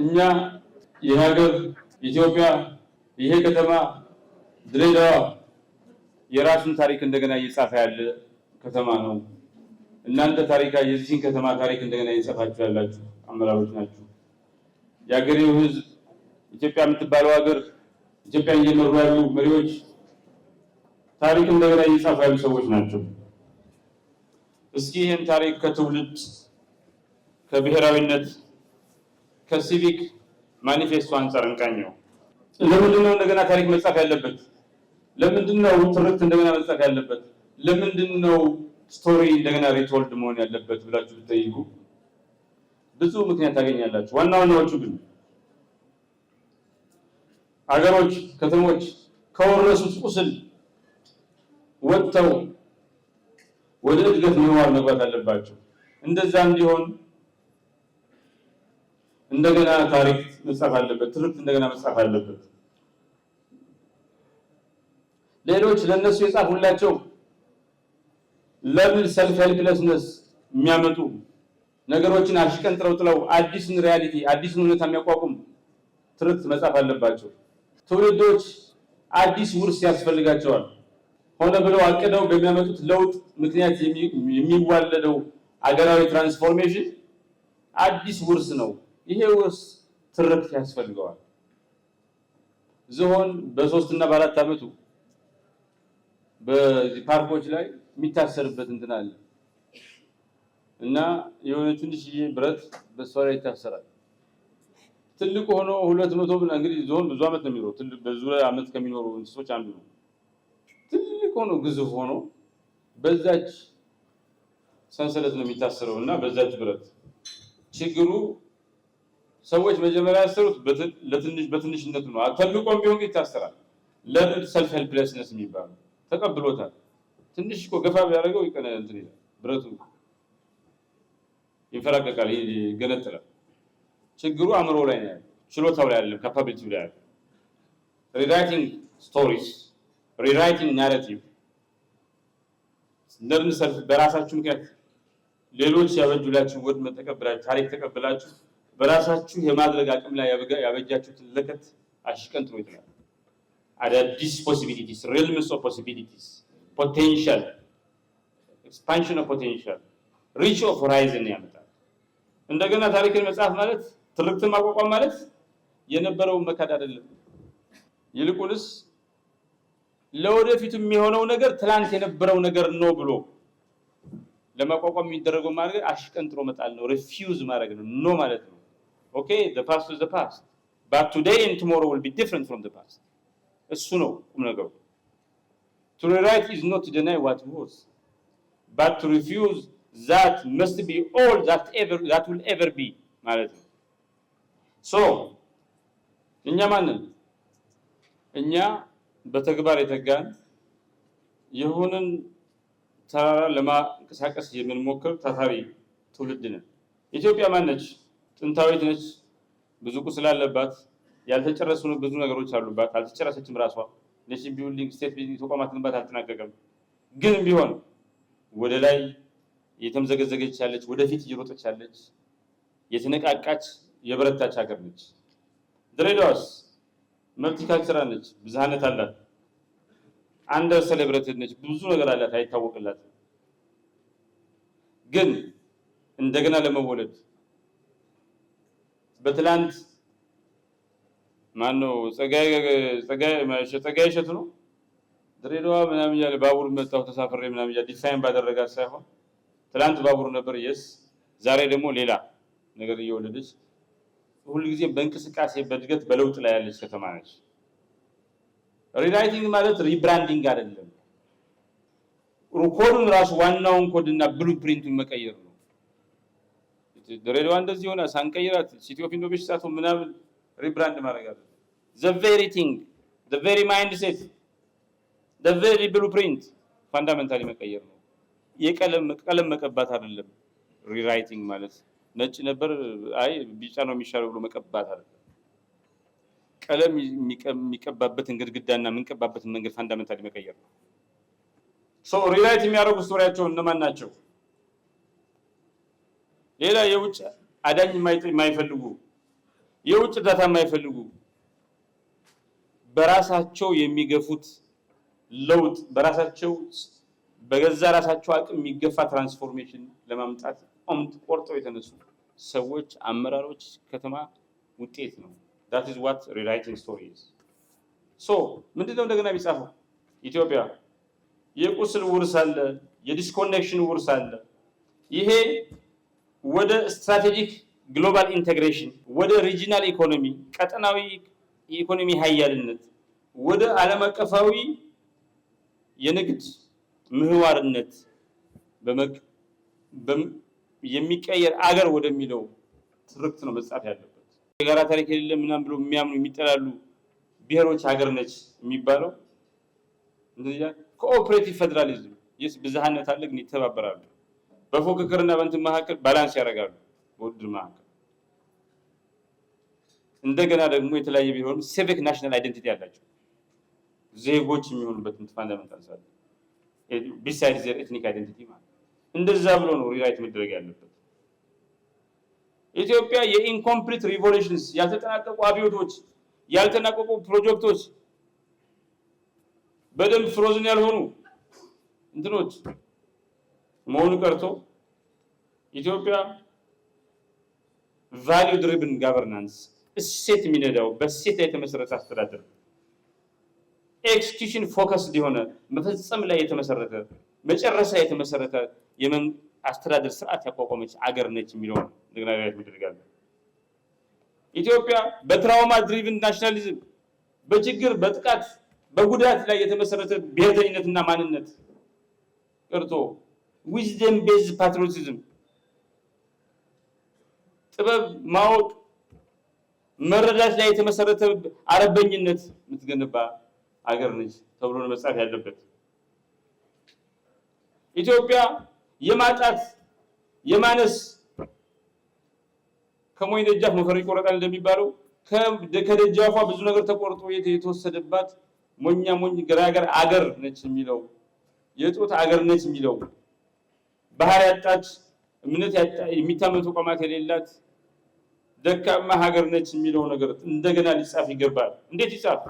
እኛ የሀገር ኢትዮጵያ ይሄ ከተማ ድሬዳዋ የራሱን ታሪክ እንደገና እየጻፈ ያለ ከተማ ነው። እናንተ የዚህን ከተማ ታሪክ እንደገና እየጻፋችሁ ያላችሁ አመራሮች ናችሁ። የሀገሬው ሕዝብ ኢትዮጵያ የምትባለው ሀገር ኢትዮጵያን እየመሩ ያሉ መሪዎች ታሪክ እንደገና እየጻፉ ያሉ ሰዎች ናቸው። እስኪ ይህን ታሪክ ከትውልድ ከብሔራዊነት ከሲቪክ ማኒፌስቶ አንጻር እንቃኘው። ለምንድን ነው እንደገና ታሪክ መጻፍ ያለበት? ለምንድን ነው ትርክት እንደገና መጻፍ ያለበት? ለምንድን ነው ስቶሪ እንደገና ሪቶልድ መሆን ያለበት ብላችሁ ብትጠይቁ ብዙ ምክንያት ታገኛላችሁ። ዋና ዋናዎቹ ግን አገሮች፣ ከተሞች ከወረሱት ቁስል ወጥተው ወደ እድገት ምህዋር መግባት አለባቸው። እንደዛ እንዲሆን እንደገና ታሪክ መጻፍ አለበት፣ ትርክት እንደገና መጻፍ አለበት። ሌሎች ለነሱ የጻፉላቸው ለምን ሰልፍ ሄልፕለስነስ የሚያመጡ ነገሮችን አሽቀንጥረው ጥለው አዲስን ሪያሊቲ አዲስን ሁኔታ የሚያቋቁም ትርክት መጻፍ አለባቸው። ትውልዶች አዲስ ውርስ ያስፈልጋቸዋል። ሆነ ብለው አቅደው በሚያመጡት ለውጥ ምክንያት የሚዋለደው አገራዊ ትራንስፎርሜሽን አዲስ ውርስ ነው። ይሄ ውርስ ትርክት ያስፈልገዋል። ዝሆን በ3 እና በ4 ዓመቱ በፓርኮች ላይ የሚታሰርበት እንትን አለ እና የሆነ ትንሽዬ ብረት በሷ ላይ ይታሰራል። ትልቁ ሆኖ 200 ብና እንግዲህ ዝሆን ብዙ ዓመት ነው የሚኖረው። ብዙ ዓመት ከሚኖሩ እንስሶች አንዱ ነው። ትልቅ ሆኖ ግዙፍ ሆኖ በዛች ሰንሰለት ነው የሚታሰረው እና በዛች ብረት። ችግሩ ሰዎች መጀመሪያ ያሰሩት በትንሽነቱ ነው። ተልቆም ቢሆን ይታሰራል። ለምን ሰልፍ ሄልፕለስነስ የሚባለው ተቀብሎታል። ትንሽ እኮ ገፋ ቢያደርገው እንትን ይላል፣ ብረቱ ይፈራቀቃል፣ ይገነጥላል። ችግሩ አእምሮ ላይ ነው ያለው፣ ችሎታው ላይ አይደለም፣ ካፓቢሊቲው ላይ አይደለም። ሪራይቲንግ ስቶሪስ ሪራይቲንግ ናሬቲቭ ለምን ሰልፍ በራሳችሁ ምክንያት ሌሎች ያበጁላችሁ ወድ መተቀበላችሁ ታሪክ ተቀበላችሁ በራሳችሁ የማድረግ አቅም ላይ ያበጃችሁትን ለከት አሽቀንጥሮ ይጥላል። አዳዲስ ፖሲቢሊቲስ ሪልምስ ኦፍ ፖሲቢሊቲስ ፖቴንሻል ኤክስፓንሽን ኦፍ ፖቴንሻል ሪች ኦፍ ሆራይዘን ያመጣል። እንደገና ታሪክን መጻፍ ማለት ትርክትን ማቋቋም ማለት የነበረውን መካድ አይደለም። ይልቁንስ ለወደፊቱ የሚሆነው ነገር ትላንት የነበረው ነገር ነው ብሎ ለማቋቋም የሚደረገው ማለት አሽቀንጥሮ መጣል ነው። ሪፊውዝ ማድረግ ነው፣ ኖ ማለት ነው። ኦኬ the past is the past but today and tomorrow will be different from the past። እሱ ነው ቁም ነገሩ። to rewrite is not to deny what was but to refuse that must be all that will ever be ማለት ነው። so እኛ ማንን እኛ በተግባር የተጋን የሆነን ተራራ ለማንቀሳቀስ የምንሞክር ታታሪ ትውልድ ነን። ኢትዮጵያ ማነች? ጥንታዊት ነች። ብዙ ቁስል አለባት። ያልተጨረሱ ብዙ ነገሮች አሉባት። አልተጨረሰችም። ራሷ ኔሽን ቢልዲንግ ስቴት ቢልዲንግ ተቋማት ግንባታ አልተጠናቀቀም። ግን ቢሆን ወደ ላይ የተምዘገዘገች ያለች ወደፊት እየሮጠች ያለች የተነቃቃች የበረታች ሀገር ነች። ድሬዳዋስ መልቲካልቸራል ነች። ብዝሃነት አላት። አንደር ሴሌብሬትድ ነች። ብዙ ነገር አላት፣ አይታወቅላትም። ግን እንደገና ለመወለድ በትላንት ማነው ጸጋዬ እሸቱ ነው ድሬዳዋ ምናምን እያለ ባቡር መጣሁ ተሳፍሬ ምናምን እያለ ዲፋይን ባደረጋት ሳይሆን ትላንት ባቡር ነበር፣ የስ ዛሬ ደግሞ ሌላ ነገር እየወለደች ሁልጊዜ በእንቅስቃሴ በእድገት በለውጥ ላይ ያለች ከተማ ነች። ሪራይቲንግ ማለት ሪብራንዲንግ አይደለም። ኮዱን ራሱ ዋናውን ኮድና ብሉፕሪንቱን መቀየር ነው። ድሬዳዋ እንደዚህ ሆነ ሳንቀይራት ሲቲ ኦፍ ኢኖቬሽን ሳቶ ምናምን ሪብራንድ ማድረግ አይደለም። the very thing the very mindset the very blueprint ፋንዳሜንታሊ መቀየር ነው። የቀለም መቀባት አይደለም። ሪራይቲንግ ማለት ነጭ ነበር አይ ቢጫ ነው የሚሻለው ብሎ መቀባት አይደለም። ቀለም የሚቀባበትን ግድግዳና የምንቀባበትን መንገድ ፋንዳሜንታሊ መቀየር ነው። ሶ ሪራይት የሚያደርጉ ስቶሪያቸው እነማን ናቸው? ሌላ የውጭ አዳኝ የማይፈልጉ የውጭ እርዳታ የማይፈልጉ በራሳቸው የሚገፉት ለውጥ በራሳቸው በገዛ ራሳቸው አቅም የሚገፋ ትራንስፎርሜሽን ለማምጣት ቆርጠው የተነሱ ሰዎች አመራሮች ከተማ ውጤት ነው። that is what rewriting story is so ምንድነው እንደገና ቢጻፈው ኢትዮጵያ የቁስል ውርስ አለ፣ የዲስኮኔክሽን ውርስ አለ። ይሄ ወደ ስትራቴጂክ ግሎባል ኢንቴግሬሽን፣ ወደ ሪጂናል ኢኮኖሚ ቀጠናዊ የኢኮኖሚ ሀያልነት፣ ወደ ዓለም አቀፋዊ የንግድ ምህዋርነት የሚቀየር አገር ወደሚለው ትርክት ነው መጻፍ ያለበት። የጋራ ታሪክ የሌለ ምናምን ብሎ የሚያምኑ የሚጠላሉ ብሔሮች ሀገር ነች የሚባለው እንደዚያ ኮኦፕሬቲቭ ፌደራሊዝም ይስ ብዝሃነት አለ ግን ይተባበራሉ። በፉክክርና በእንትን መካከል ባላንስ ያደርጋሉ በውድድር መካከል። እንደገና ደግሞ የተለያየ ቢሆንም ሲቪክ ናሽናል አይደንቲቲ ያላቸው ዜጎች የሚሆኑበት ፋንዳሜንታል ሳለ ቢሳይድስ ዘር ኤትኒክ አይደንቲቲ ማለት እንደዛ ብሎ ነው ሪራይት መደረግ ያለበት። ኢትዮጵያ የኢንኮምፕሊት ሪቮሉሽንስ ያልተጠናቀቁ አብዮቶች ያልተጠናቀቁ ፕሮጀክቶች በደንብ ፍሮዝን ያልሆኑ እንትኖች መሆኑ ቀርቶ ኢትዮጵያ ቫልዩ ድሪቭን ጋቨርናንስ እሴት የሚነዳው በእሴት ላይ የተመሰረተ አስተዳደር ኤክስኪዩሽን ፎከስ የሆነ መፈጸም ላይ የተመሰረተ መጨረሻ የተመሰረተ አስተዳደር ስርዓት ያቋቋመች አገር ነች የሚለው እንደገና ሪራይት መደረግ ኢትዮጵያ በትራውማ ድሪቭን ናሽናሊዝም በችግር በጥቃት በጉዳት ላይ የተመሰረተ ብሔርተኝነትና ማንነት ቀርቶ ዊዝደም ቤዝ ፓትሪዮቲዝም ጥበብ ማወቅ መረዳት ላይ የተመሰረተ አረበኝነት የምትገነባ አገር ነች ተብሎ ነው መጻፍ ያለበት። ኢትዮጵያ የማጣት የማነስ ከሞኝ ደጃፍ መፈር ይቆረጣል እንደሚባለው ከደጃፏ ብዙ ነገር ተቆርጦ የተወሰደባት ሞኛ ሞኝ ገራገር አገር ነች የሚለው የጦት አገር ነች የሚለው ባህር ያጣች እምነት ያጣ የሚታመኑ ተቋማት የሌላት ደካማ ሀገር ነች የሚለው ነገር እንደገና ሊጻፍ ይገባል። እንዴት ይጻፍ?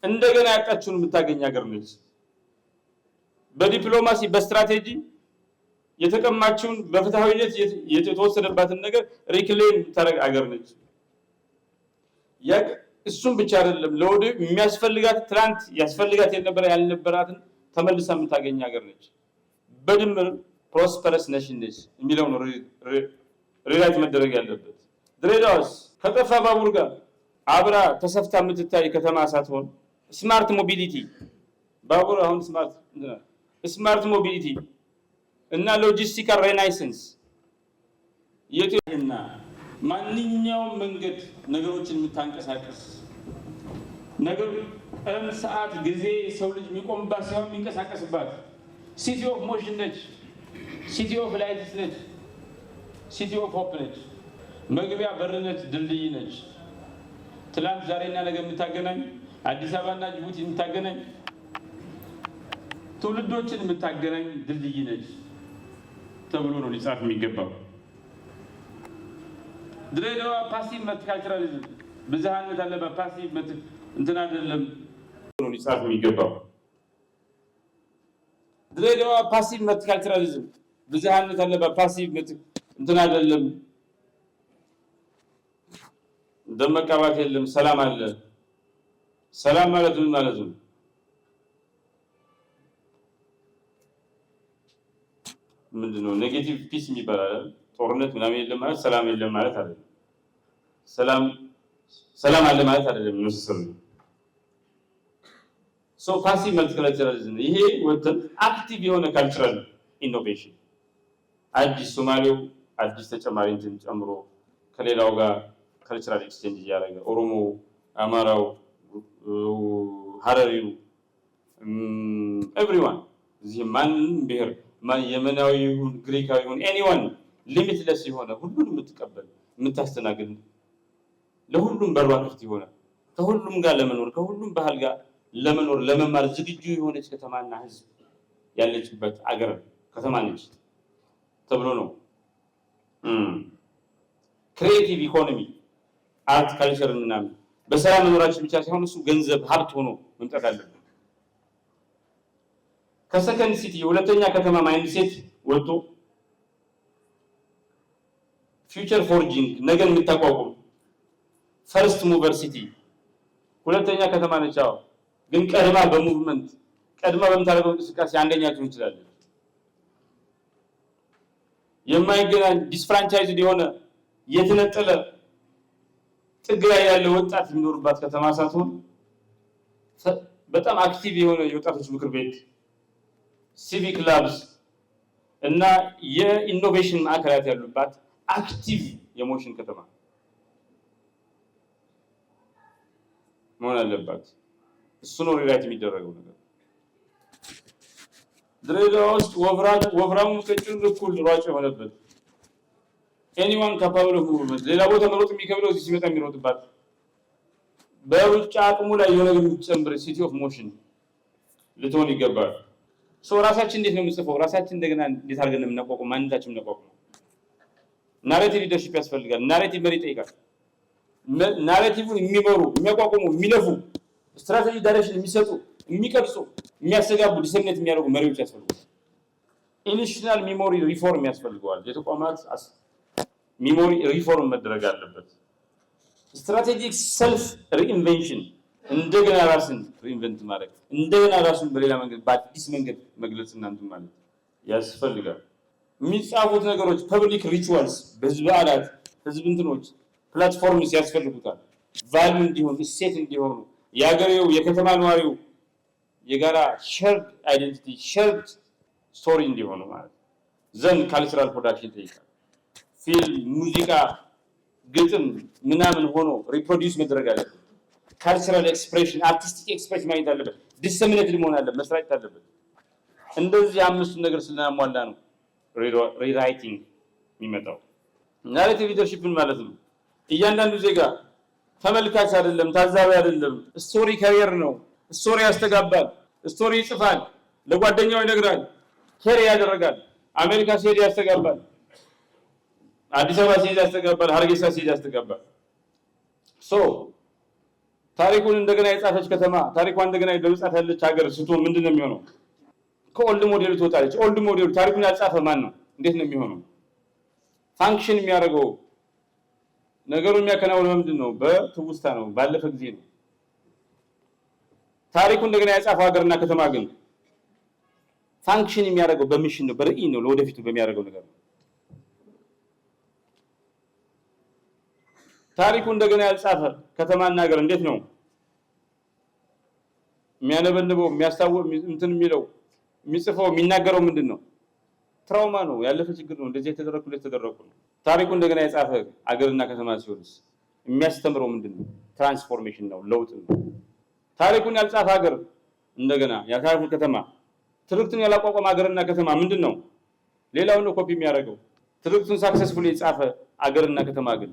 እንደገና ያጣችውን የምታገኝ ሀገር ነች። በዲፕሎማሲ በስትራቴጂ የተቀማችውን በፍትሃዊነት የተወሰደባትን ነገር ሪክሌም ታረግ ሀገር ነች። እሱም ብቻ አይደለም ለወደፊት የሚያስፈልጋት ትላንት ያስፈልጋት የነበረ ያልነበራትን ተመልሳ የምታገኝ ሀገር ነች። በድምር ፕሮስፐረስ ነሽን ነች የሚለው ነው ሪራይት መደረግ ያለበት። ድሬዳዋስ ከጠፋ ባቡር ጋር አብራ ተሰፍታ የምትታይ ከተማ ሳትሆን ስማርት ሞቢሊቲ ባቡር አሁን ስማርት ሞቢሊቲ እና ሎጂስቲካል ሬናይሰንስ የትና ማንኛውም መንገድ ነገሮችን የምታንቀሳቀስ ነገር ቀን ሰዓት ጊዜ ሰው ልጅ የሚቆምባት ሳይሆን የሚንቀሳቀስባት ሲቲ ኦፍ ሞሽን ነች። ሲቲ ኦፍ ላይትስ ነች። ሲቲ ኦፍ ሆፕ ነች። መግቢያ በር ነች። ድልድይ ነች። ትላንት ዛሬና ነገ የምታገናኝ አዲስ አበባና ጅቡቲ የምታገናኝ ትውልዶችን የምታገናኝ ድልድይ ነች ተብሎ ነው ሊጻፍ የሚገባው። ድሬዳዋ ፓሲቭ መልቲካልቸራሊዝም ብዝሃነት አለባት። ፓሲቭ እንትን አይደለም ነው ሊጻፍ የሚገባው። ድሬዳዋ ፓሲቭ መልቲካልቸራሊዝም ብዝሃነት አለባት። ፓሲቭ እንትን አይደለም። ደም መቃባት የለም። ሰላም አለ። ሰላም ማለት ምን ማለት ነው? ምንድነው? ኔጌቲቭ ፒስ የሚባል አይደል? ጦርነት ምናምን የለም ማለት ሰላም የለም ማለት አይደለም። ሰላም አለ ማለት አይደለም። ነው ሶ ፓሲቭ መልቲካልቸራሊዝም ይሄ ወጥተን አክቲቭ የሆነ ካልቸራል ኢኖቬሽን አዲስ ሶማሌው አዲስ ተጨማሪ እንትን ጨምሮ ከሌላው ጋር ካልቸራል ኤክስቼንጅ እያደረገ ኦሮሞ፣ አማራው፣ ሀረሪው ኤቭሪዋን እዚህ ማንም ብሔር የመናዊ ይሁን ግሪካዊ ይሁን ኤኒዋን ሊሚትለስ የሆነ ሁሉንም የምትቀበል የምታስተናግድ ለሁሉም በሯ ክፍት የሆነ ከሁሉም ጋር ለመኖር ከሁሉም ባህል ጋር ለመኖር ለመማር ዝግጁ የሆነች ከተማና ህዝብ ያለችበት አገር ከተማ ነች ተብሎ ነው ክሪኤቲቭ ኢኮኖሚ አርት ካልቸር ምናምን በሰላም መኖራችን ብቻ ሳይሆን እሱ ገንዘብ ሀብት ሆኖ መምጣት አለበት። ከሰከንድ ሲቲ የሁለተኛ ከተማ ማይንድ ሴት ወጥቶ ፊውቸር ፎርጂንግ ነገን የምታቋቁም ፈርስት ሙቨር ሲቲ ሁለተኛ ከተማ ነች። ግን ቀድማ በሙቭመንት ቀድማ በምታደርገው እንቅስቃሴ አንደኛ ትሆን ትችላለች። የማይገናኝ ዲስፍራንቻይዝድ የሆነ የተነጠለ ጥግ ላይ ያለ ወጣት የሚኖርባት ከተማ ሳትሆን በጣም አክቲቭ የሆነ የወጣቶች ምክር ቤት፣ ሲቪክ ላብስ እና የኢኖቬሽን ማዕከላት ያሉባት አክቲቭ የሞሽን ከተማ መሆን አለባት። እሱ ነው ሪላይት የሚደረገው ነገር። ድሬዳዋ ውስጥ ወፍራሙ ቀጭኑ እኩል ሯጭ የሆነበት ኤኒዋን ካፓብል ኦፍ ሙቭመንት ሌላ ቦታ መሮጥ የሚከብደው እዚህ ሲመጣ የሚሮጥባት በሩጫ አቅሙ ላይ የሆነ ነገር የሚጨምር ሲቲ ኦፍ ሞሽን ልትሆን ይገባል። ራሳችን እንዴት ነው የምንጽፈው? ራሳችን እንደገና እንዴት አድርገን የምናቋቁመው? ማንነታችን የምናቋቁመው? ናሬቲቭ ሊደርሺፕ ያስፈልጋል። ናሬቲቭ መሪ ይጠይቃል። ናሬቲቭን የሚመሩ የሚያቋቁሙ፣ የሚለፉ፣ ስትራቴጂ ዳይሬክሽን የሚሰጡ፣ የሚቀርጹ፣ የሚያስተጋቡ፣ ዲሰሚኔት የሚያደርጉ መሪዎች ያስፈልጋል። ኢንስቲትዩሽናል ሚሞሪ ሪፎርም ያስፈልገዋል። የተቋማት ሚሞሪ ሪፎርም መደረግ አለበት። ስትራቴጂክ ሰልፍ ሪኢንቬንሽን እንደገና ራስን ሪኢንቨንት ማድረግ እንደገና ራሱን በሌላ መንገድ በአዲስ መንገድ መግለጽ እናንተ ማለት ያስፈልጋል። የሚጻፉት ነገሮች ፐብሊክ ሪቹዋልስ በህዝብ በዓላት ህዝብ እንትኖች ፕላትፎርምስ ያስፈልጉታል። ቫልዩ እንዲሆኑ እሴት እንዲሆኑ የሀገሬው የከተማ ነዋሪው የጋራ ሸርድ አይደንቲቲ ሸርድ ስቶሪ እንዲሆኑ ማለት ዘንድ ካልቸራል ፕሮዳክሽን ይጠይቃል። ፊልም፣ ሙዚቃ፣ ግጥም ምናምን ሆኖ ሪፕሮዲውስ መደረግ አለበት። ካልቸራል ኤክስፕሬሽን አርቲስቲክ ኤክስፕሬሽን ማግኘት አለበት። ዲሰሚኔትድ መሆን አለበት፣ መስራት አለበት። እንደዚህ አምስቱን ነገር ስናሟላ ነው ሪራይቲንግ የሚመጣው። ናሬቲቭ ሊደርሺፕ ማለት ነው እያንዳንዱ ዜጋ ተመልካች አይደለም፣ ታዛቢ አይደለም። ስቶሪ ካሪየር ነው። ስቶሪ ያስተጋባል፣ ስቶሪ ይጽፋል፣ ለጓደኛው ይነግራል፣ ኬር ያደርጋል። አሜሪካ ሲሄድ ያስተጋባል፣ አዲስ አበባ ሲሄድ ያስተጋባል፣ ሀርጌሳ ሲሄድ ያስተጋባል። ታሪኩን እንደገና የጻፈች ከተማ ታሪኳን እንደገና በመጻፍ ያለች ሀገር ስትሆን ምንድን ነው የሚሆነው? ከኦልድ ሞዴሉ ትወጣለች። ኦልድ ሞዴሉ ታሪኩን ያጻፈ ማን ነው? እንዴት ነው የሚሆነው? ፋንክሽን የሚያደርገው ነገሩን የሚያከናውነው ምንድን ነው? በትውስታ ነው፣ ባለፈ ጊዜ ነው። ታሪኩን እንደገና ያጻፈው ሀገርና ከተማ ግን ፋንክሽን የሚያደርገው በሚሽን ነው፣ በራዕይ ነው፣ ለወደፊቱ በሚያደርገው ነገር ነው። ታሪኩ እንደገና ያልጻፈ ከተማና ሀገር እንዴት ነው የሚያነበንበው? የሚያስታውቅ እንትን የሚለው የሚጽፈው የሚናገረው ምንድን ነው? ትራውማ ነው፣ ያለፈ ችግር ነው። እንደዚህ የተደረኩ ነው። ታሪኩ እንደገና የጻፈ ሀገርና ከተማ ሲሆንስ የሚያስተምረው ምንድን ነው? ትራንስፎርሜሽን ነው፣ ለውጥ ነው። ታሪኩን ያልጻፈ ሀገር እንደገና ያልጻፈ ከተማ ትርክቱን ያላቋቋመ ሀገርና ከተማ ምንድን ነው? ሌላውን ነው ኮፒ የሚያደርገው። ትርክቱን ሳክሰስፉሊ የጻፈ ሀገርና ከተማ ግን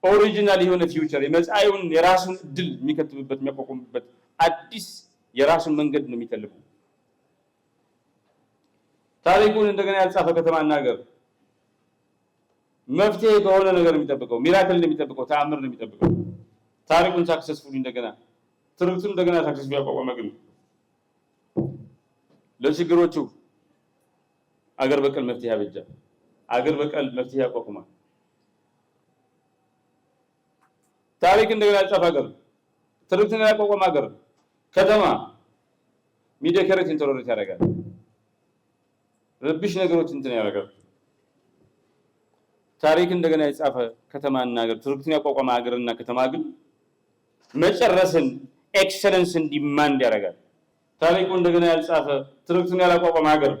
ኦሪጂናል የሆነ ፊውቸር የመጻኢውን የራሱን እድል የሚከትብበት የሚያቋቁምበት አዲስ የራሱን መንገድ ነው የሚተልፈው። ታሪኩን እንደገና ያልጻፈ ከተማና ሀገር መፍትሄ ከሆነ ነገር የሚጠብቀው ሚራክል ነው የሚጠብቀው፣ ተአምር ነው የሚጠብቀው። ታሪኩን ሳክሰስፉሊ እንደገና ትርክቱን እንደገና ሳክሰስፉሊ ያቋቋመ ግን ለችግሮቹ አገር በቀል መፍትሄ ያበጃል፣ አገር በቀል መፍትሄ ያቋቁማል። ታሪክ እንደገና ያልጻፈ ሀገር ትርክቱን ያቋቋመ ሀገር ከተማ ሚዲያከሬት ኢንተሮሬት ያደርጋል፣ ረብሽ ነገሮች እንትን ያደርጋል። ታሪክ እንደገና የጻፈ ከተማና ሀገር ትርክቱን ያቋቋመ ሀገርና ከተማ ግን መጨረስን ኤክሰለንስን ዲማንድ ያደርጋል። ታሪኩ እንደገና ያልጻፈ ትርክቱን ያላቋቋመ ሀገር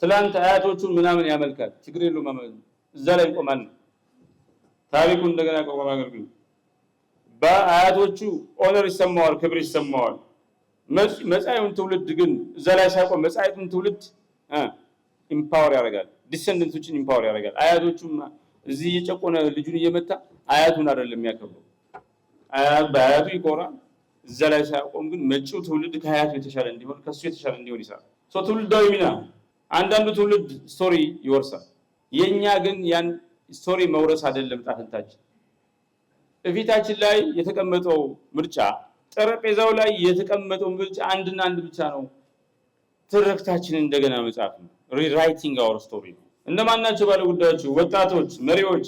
ትላንት አያቶቹን ምናምን ያመልካል፣ ችግር የለውም እዛ ላይ ይቆማል። ታሪኩ እንደገና ያቋቋመ ሀገር ግን በአያቶቹ ኦነር ይሰማዋል፣ ክብር ይሰማዋል። መጻኢውን ትውልድ ግን እዛ ላይ ሳይቆም መጻኢውን ትውልድ ኢምፓወር ያደርጋል፣ ዲሰንደንቶችን ኢምፓወር ያደርጋል። አያቶቹም እዚህ እየጨቆነ ልጁን እየመታ አያቱን አይደለም የሚያከብረው፣ በአያቱ ይኮራል። እዛ ላይ ሳይቆም ግን መጪው ትውልድ ከአያቱ የተሻለ እንዲሆን ከሱ የተሻለ እንዲሆን ይሰራል። ትውልዳዊ ሚና አንዳንዱ ትውልድ ስቶሪ ይወርሳል። የኛ ግን ያን ስቶሪ መውረስ አይደለም ጣፈንታችን። እፊታችን ላይ የተቀመጠው ምርጫ ጠረጴዛው ላይ የተቀመጠው ምርጫ አንድና አንድ ብቻ ነው። ትርክታችንን እንደገና መጻፍ ነው። ሪራይቲንግ አወር ስቶሪ ነው። እነማን ናቸው ባለ ጉዳዮቹ? ወጣቶች፣ መሪዎች፣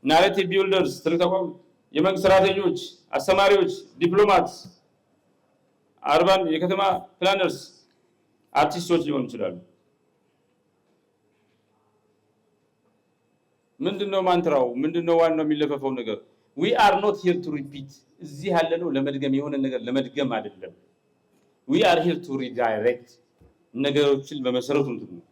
ናሬቲቭ ቢልደርስ፣ ትልቅ ተቋም፣ የመንግስት ሰራተኞች፣ አስተማሪዎች፣ ዲፕሎማትስ፣ አርባን የከተማ ፕላነርስ፣ አርቲስቶች ሊሆኑ ይችላሉ። ምንድነው ማንትራው? ምንድነው ዋናው የሚለፈፈው ነገር? we are not here to repeat። እዚህ ያለነው ለመድገም የሆነ ነገር ለመድገም አይደለም። we are here to redirect ነገሮችን በመሰረቱ እንትን ነው።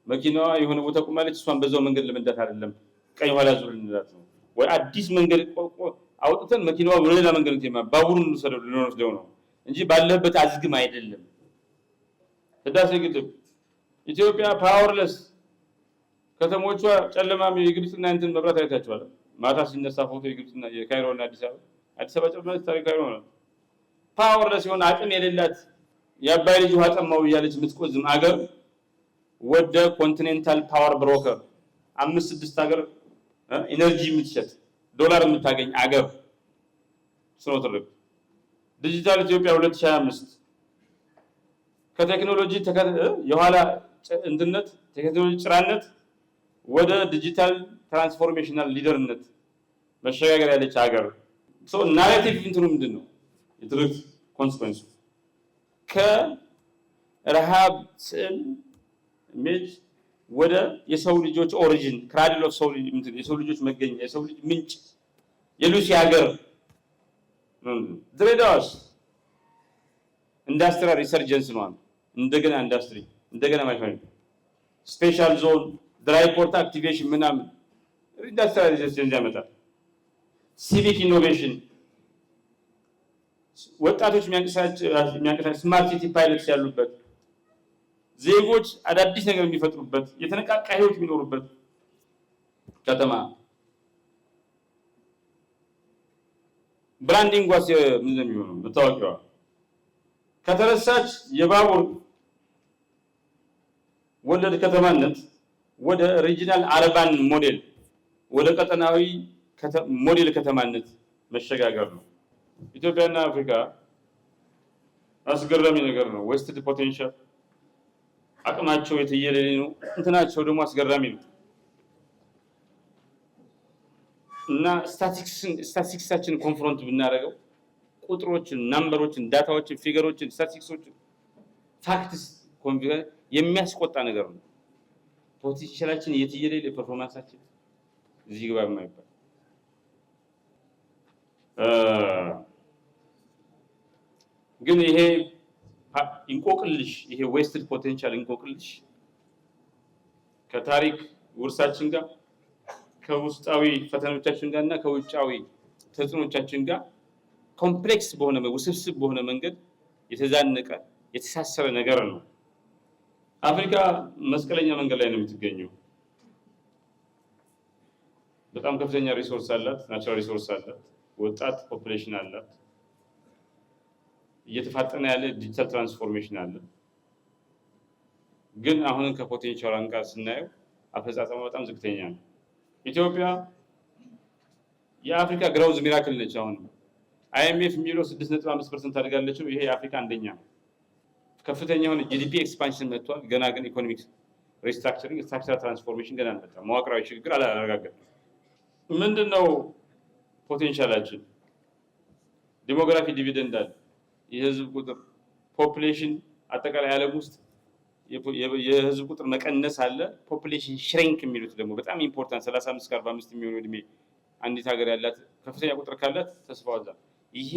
መኪናዋ የሆነ ቦታ ቆማለች፣ እሷን በዛው መንገድ ለመንዳት አይደለም፣ ቀኝ ኋላ ዙር ልንላት ነው። ወይ አዲስ መንገድ አውጥተን መኪናዋ ወደ ሌላ መንገድ እንትን ባቡሩን ልንወስደው ነው እንጂ ባለበት አዝግም አይደለም። ህዳሴ ግድብ ኢትዮጵያ ፓወርለስ ከተሞቿ ጨለማም የግብጽና እንትን መብራት አይታችኋል። ማታ ሲነሳ ፎቶ የግብጽና የካይሮና አዲስ አበባ ጨለማ ታሪካዊ ነው። ፓወርለስ ሲሆን አቅም የሌላት የአባይ ልጅ ውሃ ጠማው እያለች የምትቆዝም አገር ወደ ኮንቲኔንታል ፓወር ብሮከር 5-6 ሀገር ኢነርጂ የምትሸጥ ዶላር የምታገኝ አገር ስኖትርክ ዲጂታል ኢትዮጵያ 2025 ከቴክኖሎጂ የኋላ እንትነት ቴክኖሎጂ ጭራነት ወደ ዲጂታል ትራንስፎርሜሽናል ሊደርነት መሸጋገር ያለች ሀገር ናሬቲቭ እንትኑ ምንድነው? የትርክት ኮንሲኩዌንስ ከረሃብ ስዕል ኢሜጅ ወደ የሰው ልጆች ኦሪጂን ክራድል ኦፍ ሶል የሰው ልጆች መገኛ የሰው ልጅ ምንጭ የሉሲ ሀገር ድሬዳዋስ ኢንዱስትሪያል ሪሰርጀንስ ነው። እንደገና ኢንዱስትሪ እንደገና ማይፈን ስፔሻል ዞን ድራይ ፖርት አክቲቬሽን ምናምን ኢንዱስትሪያል ሪሰርጀንስ ያመጣል። ሲቪክ ኢኖቬሽን ወጣቶች የሚያንቀሳቅስ ስማርት ሲቲ ፓይለትስ ያሉበት ዜጎች አዳዲስ ነገር የሚፈጥሩበት የተነቃቃ ህይወት የሚኖሩበት ከተማ። ብራንዲንግ ዋስ ምን እንደሚሆነው መታወቂያዋ ከተረሳች የባቡር ወለድ ከተማነት ወደ ሪጂናል አርባን ሞዴል ወደ ቀጠናዊ ሞዴል ከተማነት መሸጋገር ነው። ኢትዮጵያና አፍሪካ አስገራሚ ነገር ነው። ዌስትድ ፖቴንሻል አቅማቸው የተየለለ ነው። እንትናቸው ደግሞ አስገራሚ ነው እና ስታቲስቲክሳችን ኮንፍሮንት ብናደርገው ቁጥሮችን፣ ናምበሮችን፣ ዳታዎችን፣ ፊገሮችን፣ ስታቲስቲክሶችን ፋክትስ ኮንፊገር የሚያስቆጣ ነገር ነው። ፖቴንሻላችን የተየለለ ፐርፎርማንሳችን እዚህ ግባ የማይባል ግን ይሄ እንቆቅልሽ ይሄ ዌስትድ ፖቴንሻል እንቆቅልሽ ከታሪክ ውርሳችን ጋር ከውስጣዊ ፈተናዎቻችን ጋር እና ከውጫዊ ተጽዕኖቻችን ጋር ኮምፕሌክስ በሆነ ውስብስብ በሆነ መንገድ የተዛነቀ የተሳሰረ ነገር ነው። አፍሪካ መስቀለኛ መንገድ ላይ ነው የምትገኘው። በጣም ከፍተኛ ሪሶርስ አላት፣ ናቹራል ሪሶርስ አላት፣ ወጣት ፖፑሌሽን አላት፣ እየተፋጠነ ያለ ዲጂታል ትራንስፎርሜሽን አለ። ግን አሁን ከፖቴንሻል አንጻር ስናየው አፈጻጸሙ በጣም ዝቅተኛ ነው። ኢትዮጵያ የአፍሪካ ግራውዝ ሚራክል ነች። አሁን አይኤምኤፍ የሚለው 6.5% አድጋለች። ይሄ የአፍሪካ አንደኛ ነው። ከፍተኛ የሆነ ጂዲፒ ኤክስፓንሽን መጥቷል። ገና ግን ኢኮኖሚክስ ሪስትራክቸሪንግ ስትራክቸራል ትራንስፎርሜሽን ገና አልመጣም። መዋቅራዊ ሽግግር አላረጋገጠም። ምንድነው ፖቴንሻላችን? ዲሞግራፊ ዲቪደንድ አለ። የህዝብ ቁጥር ፖፑሌሽን አጠቃላይ ዓለም ውስጥ የህዝብ ቁጥር መቀነስ አለ። ፖፑሌሽን ሽሪንክ የሚሉት ደግሞ በጣም ኢምፖርታንት 35 እስከ 45 የሚሆኑ እድሜ አንዲት ሀገር ያላት ከፍተኛ ቁጥር ካላት ተስፋው አለ። ይሄ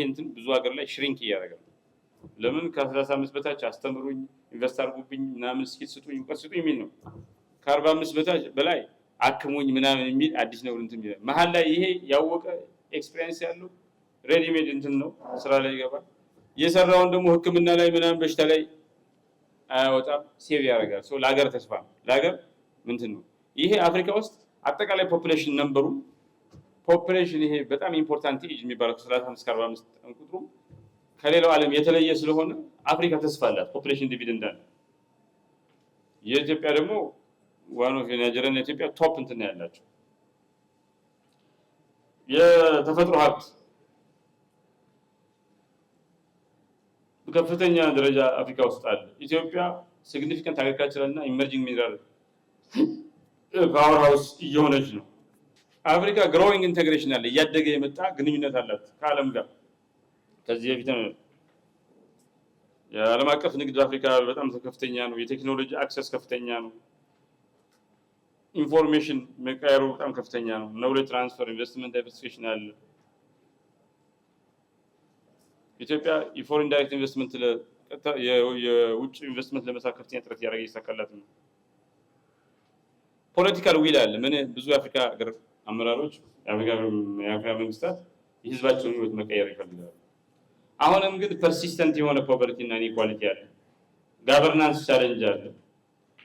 እንትን ብዙ ሀገር ላይ ሽሪንክ እያደረገ ነው። ለምን ከ35 በታች አስተምሩኝ፣ ኢንቨስት አድርጉብኝ፣ ምናምን ስኪል ስጡኝ፣ እውቀት ስጡኝ የሚል ነው። ከ45 በታች በላይ አክሙኝ ምናምን የሚል አዲስ ነው እንትን የሚል መሀል ላይ ይሄ ያወቀ ኤክስፒሪየንስ ያለው ሬዲሜድ እንትን ነው ስራ ላይ ይገባል። የሰራውን ደግሞ ሕክምና ላይ ምናምን በሽታ ላይ አያወጣም፣ ሴቭ ያደርጋል። ሶ ለሀገር ተስፋ ነው፣ ለሀገር ምንትን ነው። ይሄ አፍሪካ ውስጥ አጠቃላይ ፖፑሌሽን ነምበሩ ፖፑሌሽን ይሄ በጣም ኢምፖርታንት ኤጅ የሚባለው 35 እስከ 45 ቁጥሩ ከሌላው ዓለም የተለየ ስለሆነ አፍሪካ ተስፋ አላት፣ ፖፑሌሽን ዲቪደንድ አለ። የኢትዮጵያ ደግሞ ዋን ኦፍ ናይጄሪያ እና ኢትዮጵያ ቶፕ እንትን ያላቸው የተፈጥሮ ሀብት በከፍተኛ ደረጃ አፍሪካ ውስጥ አለ። ኢትዮጵያ ሲግኒፊካንት አግሪካልቸራል እና ኢመርጂንግ ሚነራል ፓወር ሃውስ እየሆነች ነው። አፍሪካ ግሮዊንግ ኢንቴግሬሽን አለ፣ እያደገ የመጣ ግንኙነት አላት ከዓለም ጋር። ከዚህ በፊት የዓለም አቀፍ ንግድ አፍሪካ በጣም ከፍተኛ ነው። የቴክኖሎጂ አክሰስ ከፍተኛ ነው። ኢንፎርሜሽን መቀየሩ በጣም ከፍተኛ ነው። ኖሌጅ ትራንስፈር፣ ኢንቨስትመንት ዳይቨርሲፊኬሽን አለ። ኢትዮጵያ የፎሬን ዳይሬክት ኢንቨስትመንት የውጭ ኢንቨስትመንት ለመሳብ ከፍተኛ ጥረት እያደረገ እየተሳካላት ነው። ፖለቲካል ዊል አለ። ምን ብዙ የአፍሪካ ሀገር አመራሮች የአፍሪካ መንግስታት የህዝባቸውን ህይወት መቀየር ይፈልጋሉ። አሁንም ግን ፐርሲስተንት የሆነ ፖቨርቲ እና ኢንኢኳሊቲ አለ። ጋቨርናንስ ቻሌንጅ አለ።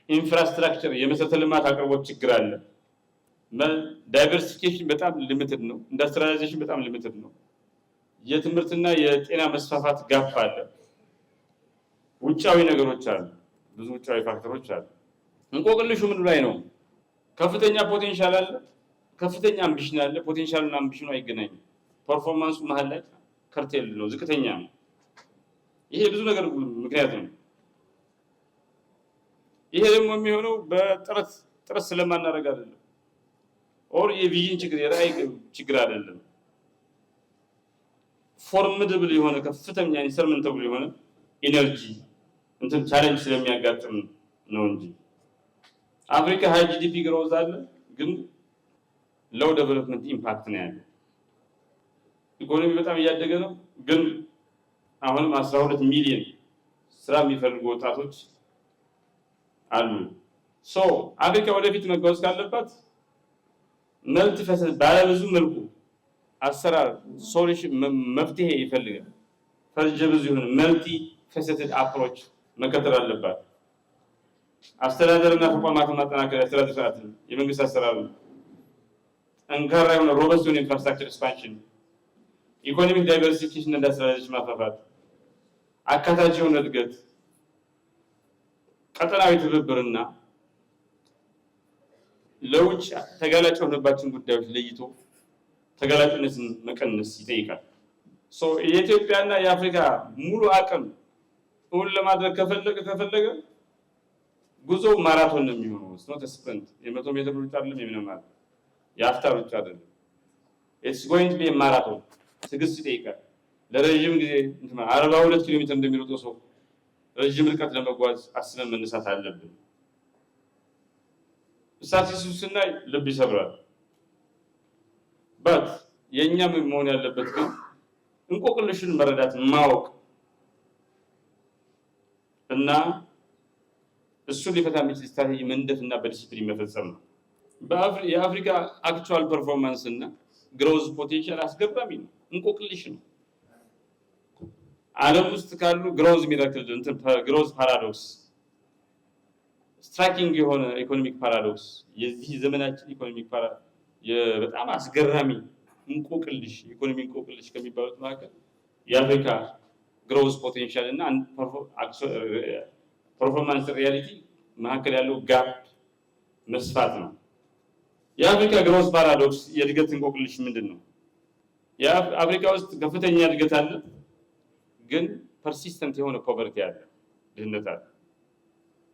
ኢንፍራስትራክቸር የመሰረተ ልማት አቅርቦት ችግር አለ። ዳይቨርሲፊኬሽን በጣም ሊሚትድ ነው። ኢንዱስትሪያላይዜሽን በጣም ሊሚትድ ነው። የትምህርትና የጤና መስፋፋት ጋፕ አለ። ውጫዊ ነገሮች አሉ። ብዙ ውጫዊ ፋክተሮች አሉ። እንቆቅልሹ ምን ላይ ነው? ከፍተኛ ፖቴንሻል አለ፣ ከፍተኛ አምቢሽን አለ። ፖቴንሻልና አምቢሽኑ አይገናኝም። ፐርፎርማንሱ መሀል ላይ ከርቴል ነው፣ ዝቅተኛ ነው። ይሄ ብዙ ነገር ምክንያት ነው። ይሄ ደግሞ የሚሆነው በጥረት ስለማናደርግ አይደለም፣ ኦር የቪዥን ችግር የራዕይ ችግር አይደለም። ፎርሚደብል የሆነ ከፍተኛ ኢንሰርመንተብል የሆነ ኢነርጂ እንትን ቻሌንጅ ስለሚያጋጥም ነው እንጂ አፍሪካ ሃይ ጂዲፒ ግሮዝ አለ፣ ግን ሎው ዴቨሎፕመንት ኢምፓክት ነው ያለው። ኢኮኖሚ በጣም እያደገ ነው፣ ግን አሁንም 12 ሚሊዮን ስራ የሚፈልጉ ወጣቶች አሉ። ሶ አፍሪካ ወደፊት መጓዝ ካለባት መልቲ ፈሰት ባለብዙ መልኩ አሰራር ሶሉሽን መፍትሄ ይፈልጋል። ፈርጀ ብዙ የሆነ መልቲ ፈሰትድ አፕሮች መከተል አለባት። አስተዳደርና ተቋማትን ማጠናከር፣ የአስተዳደር ስርዓትን፣ የመንግስት አሰራር፣ ጠንካራ የሆነ ሮበስት የሆነ ኢንፍራስትራክቸር ኤክስፓንሽን፣ ኢኮኖሚክ ዳይቨርሲፊኬሽን እና ስትራቴጂ ማስፋፋት፣ አካታች የሆነ እድገት፣ ቀጠናዊ ትብብርና ለውጭ ተጋላጭ የሆነባቸውን ጉዳዮች ለይቶ ተጋላጭነትን መቀነስ ይጠይቃል። የኢትዮጵያና የአፍሪካ ሙሉ አቅም እውን ለማድረግ ከፈለገ ጉዞ ማራቶን ነው የሚሆነው። ስኖት ስፕሪንት የ100 ሜትር ሩጫ አይደለም፣ የምንም ማለት የአፍታ ሩጫ አይደለም። ኢትስ ጎይንግ ቱ ቢ ማራቶን። ትዕግስት ይጠይቃል። ለረጅም ጊዜ 42 ኪሎ ሜትር እንደሚሮጠው ሰው ረጅም ርቀት ለመጓዝ አስበን መነሳት አለብን። ስታቲስቲክሱ ስናይ ልብ ይሰብራል። በት የኛም መሆን ያለበት ግን እንቆቅልሽን መረዳት ማወቅ እና እሱ ሊፈታ የሚችል ስትራቴጂ መንደፍና በዲሲፕሊን መፈጸም ነው። የአፍሪካ አክቹዋል ፐርፎርማንስ እና ግሮዝ ፖቴንሻል አስገራሚ ነው። እንቆቅልሽ ነው። ዓለም ውስጥ ካሉ ግሮዝ ሚራክል እንትን ግሮዝ ፓራዶክስ ስትራይኪንግ የሆነ ኢኮኖሚክ ፓራዶክስ የዚህ ዘመናችን ኢኮኖሚክ በጣም አስገራሚ እንቆቅልሽ ኢኮኖሚ እንቆቅልሽ ከሚባሉት መካከል የአፍሪካ ግሮዝ ፖቴንሻል እና ፐርፎርማንስ ሪያሊቲ መካከል ያለው ጋፕ መስፋት ነው። የአፍሪካ ግሮዝ ፓራዶክስ የእድገት እንቆቅልሽ ምንድን ነው? የአፍሪካ ውስጥ ከፍተኛ እድገት አለ፣ ግን ፐርሲስተንት የሆነ ፖቨርቲ አለ፣ ድህነት አለ።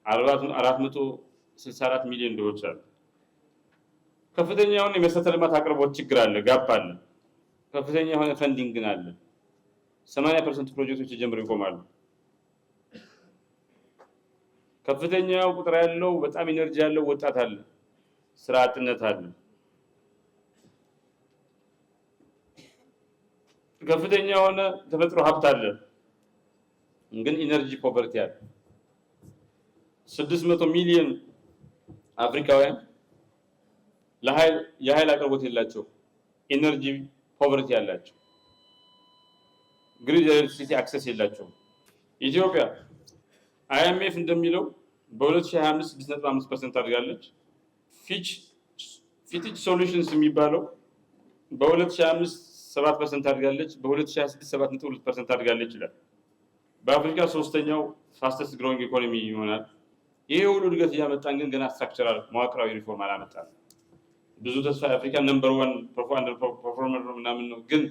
464 ሚሊዮን ድሆች አሉ። ከፍተኛ የሆነ የመሰረተ ልማት አቅርቦት ችግር አለ፣ ጋፕ አለ። ከፍተኛ የሆነ ፈንዲንግ ግን አለ። 80% ፕሮጀክቶች ተጀምረው ይቆማሉ። ከፍተኛው ቁጥር ያለው በጣም ኢነርጂ ያለው ወጣት አለ። ስራ አጥነት አለ። ከፍተኛ የሆነ ተፈጥሮ ሀብት አለ፣ ግን ኢነርጂ ፖቨርቲ አለ። 600 ሚሊዮን አፍሪካውያን የኃይል አቅርቦት የላቸው፣ ኢነርጂ ፖቨርቲ ያላቸው፣ ግሪድ ኤሌክትሪሲቲ አክሰስ የላቸው። ኢትዮጵያ IMF እንደሚለው በ2025 6.5% አድጋለች። ፊች ሶሉሽንስ የሚባለው በ2025 7% አድጋለች፣ በ2026 7.2% አድጋለች ይላል። በአፍሪካ ሶስተኛው ፋስተስት ግሮዊንግ ኢኮኖሚ ይሆናል። ይሄ ሁሉ እድገት እያመጣን ግን ገና ስትራክቸራል መዋቅራዊ ሪፎርም አላመጣም። ብዙ ተስፋ አፍሪካ ነምበር 1 ፐርፎርመር ምናምን ነው፣ ግን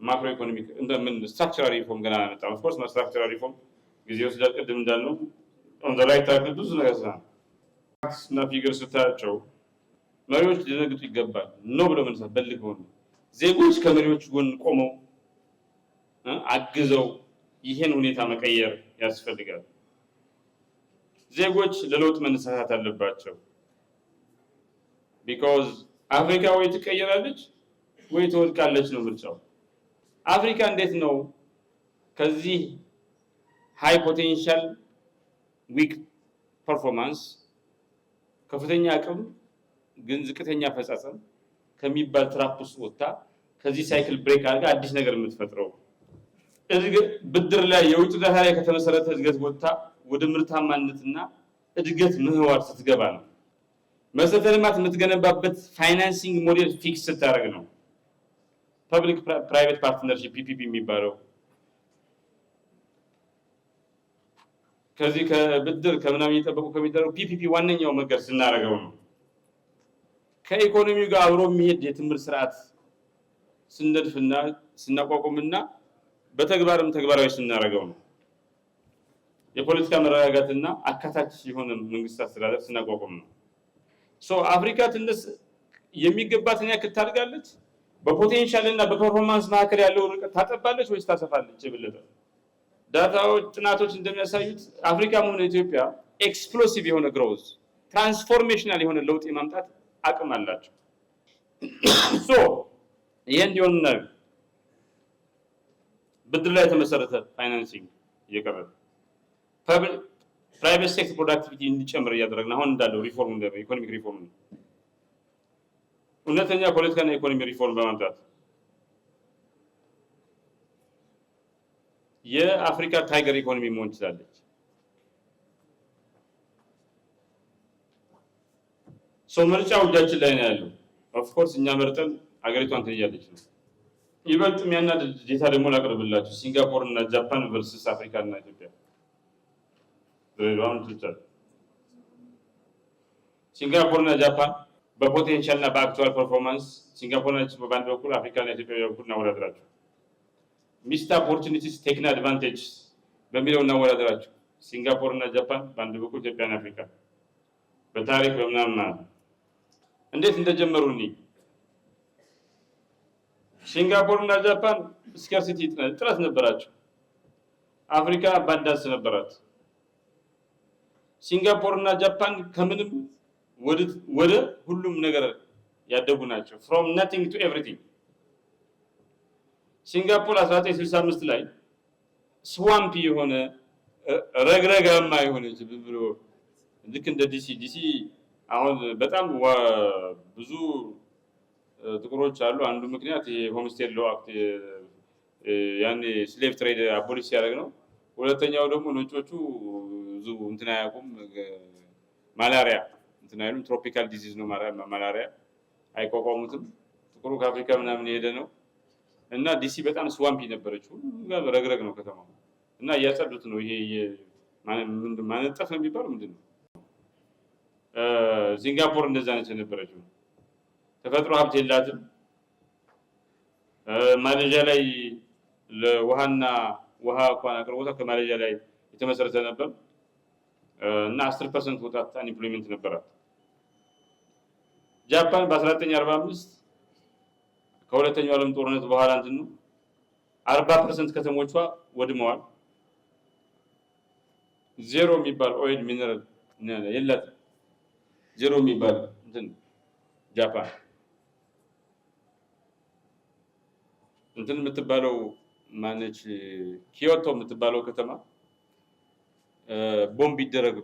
ማክሮ ኢኮኖሚክ እንደምን ስትራክቸራል ሪፎርም ገና አላመጣም። ኦፍ ኮርስ ስትራክቸራል ሪፎርም ጊዜ ወስዳል። ቅድም እንዳልነው ኦን ዘ ራይት ታርጌት ብዙ ነገር ሰራ እና ፊገር ስታያቸው መሪዎች ሊደነግጡ ይገባል። ነው ብለው መነሳት በልገው ነው። ዜጎች ከመሪዎች ጎን ቆመው አግዘው ይሄን ሁኔታ መቀየር ያስፈልጋል። ዜጎች ለለውጥ መነሳሳት አለባቸው። ቢኮዝ አፍሪካ ወይ ትቀየራለች ወይ ትወድቃለች ነው ምርጫው። አፍሪካ እንዴት ነው ከዚህ ሃይ ፖቴንሻል ዊክ ፐርፎርማንስ ከፍተኛ አቅም ግን ዝቅተኛ አፈጻጸም ከሚባል ትራፕ ውስጥ ወጥታ ከዚህ ሳይክል ብሬክ አድርጋ አዲስ ነገር የምትፈጥረው? ብድር ላይ የውጭ እርዳታ ላይ ከተመሰረተ እድገት ወጥታ ወደ ምርታማነትና እድገት ምህዋር ስትገባ ነው። መሰረተ ልማት የምትገነባበት ፋይናንሲንግ ሞዴል ፊክስ ስታደርግ ነው። ፐብሊክ ፕራይቬት ፓርትነርሺፕ ፒፒፒ የሚባለው ከዚህ ከብድር ከምናምን እየጠበቁ ከሚደረጉ ፒፒፒ ዋነኛው መንገድ ስናደርገው ነው። ከኢኮኖሚው ጋር አብሮ የሚሄድ የትምህርት ስርዓት ስንደድፍና ስናቋቁምና በተግባርም ተግባራዊ ስናደርገው ነው። የፖለቲካ መረጋጋትና አካታች የሆነ መንግስት አስተዳደር ስናቋቁም ነው። አፍሪካ ትንሽ የሚገባትን ያክል ታድጋለች? በፖቴንሻል እና በፐርፎርማንስ መካከል ያለው ርቀት ታጠባለች ወይስ ታሰፋለች? የበለጠ ዳታዎች፣ ጥናቶች እንደሚያሳዩት አፍሪካም ሆነ ኢትዮጵያ ኤክስፕሎሲቭ የሆነ ግሮዝ ትራንስፎርሜሽናል የሆነ ለውጥ የማምጣት አቅም አላቸው። ይሄ እንዲሆን ብድር ላይ የተመሰረተ ፋይናንሲንግ እየቀረበ ፕራይቬት ሴክተር ፕሮዳክቲቪቲ እንዲጨምር እያደረግን አሁን እንዳለው ሪፎርም ኢኮኖሚክ ሪፎርም ነው። እውነተኛ ፖለቲካና ኢኮኖሚ ሪፎርም በማምጣት የአፍሪካ ታይገር ኢኮኖሚ መሆን ትችላለች። ምርጫው እጃችን ላይ ነው ያለው። ኦፍ ኮርስ እኛ መርጠን አገሪቷን ትያለች ነው። ይበልጥ የሚያናድድ ዴታ ደግሞ ላቅርብላችሁ። ሲንጋፖር እና ጃፓን ቨርሰስ አፍሪካ እና ኢትዮጵያ ድሬዳዋን ትቻል። ሲንጋፖር እና ጃፓን በፖቴንሻል እና በአክቹዋል ፐርፎርማንስ ሲንጋፖር እና በአንድ በኩል አፍሪካ እና ኢትዮጵያ በኩል እናወዳደራቸው። ሚስድ ኦፖርቹኒቲስ ቴክን አድቫንቴጅ በሚለው እናወዳደራቸው። ሲንጋፖር እና ጃፓን በአንድ በኩል ኢትዮጵያ እና አፍሪካ በታሪክ በምናምን ማለት እንዴት እንደጀመሩ እኒ ሲንጋፖር እና ጃፓን ስካርሲቲ ጥረት ነበራቸው። አፍሪካ አባንዳንስ ነበራት። ሲንጋፖር እና ጃፓን ከምንም ወደ ሁሉም ነገር ያደጉ ናቸው። from nothing to everything። ሲንጋፖር 1965 ላይ ስዋምፒ የሆነ ረግረጋማ የሆነ ብሎ ልክ እንደ ዲሲ አሁን በጣም ብዙ ጥቁሮች አሉ። አንዱ ምክንያት ይሄ ሆምስቴድ ሎ አክት ያኔ ስሌቭ ትሬድ አቦሊሽ ሲያደርግ ነው። ሁለተኛው ደግሞ ነጮቹ ብዙ እንትና ያቁም ማላሪያ እንትና አይሉም፣ ትሮፒካል ዲዚዝ ነው ማላሪያ አይቋቋሙትም። ጥቁሩ ከአፍሪካ ምናምን የሄደ ነው እና ዲሲ በጣም ስዋምፒ ነበረች። ሁሉ ረግረግ ነው ከተማው እና እያጸዱት ነው። ይሄ ማነጠፍ ነው የሚባለው ምንድን ነው? ሲንጋፖር እንደዛ ነች የነበረችው። ተፈጥሮ ሀብት የላትም። ማሌዥያ ላይ ለውሃና ውሃ እንኳን አቅርቦታ ከማሌዥያ ላይ የተመሰረተ ነበር እና 10% ወጣት አንኢምፕሎይመንት ነበራት። ጃፓን በ1945 ከሁለተኛው ዓለም ጦርነት በኋላ እንትን ነው 40% ከተሞቿ ወድመዋል። ዜሮ የሚባል ኦይል ሚነራል የላትም። ዜሮ የሚባል እንትን ጃፓን እንትን የምትባለው ማነች ኪዮቶ የምትባለው ከተማ ቦምብ ይደረግ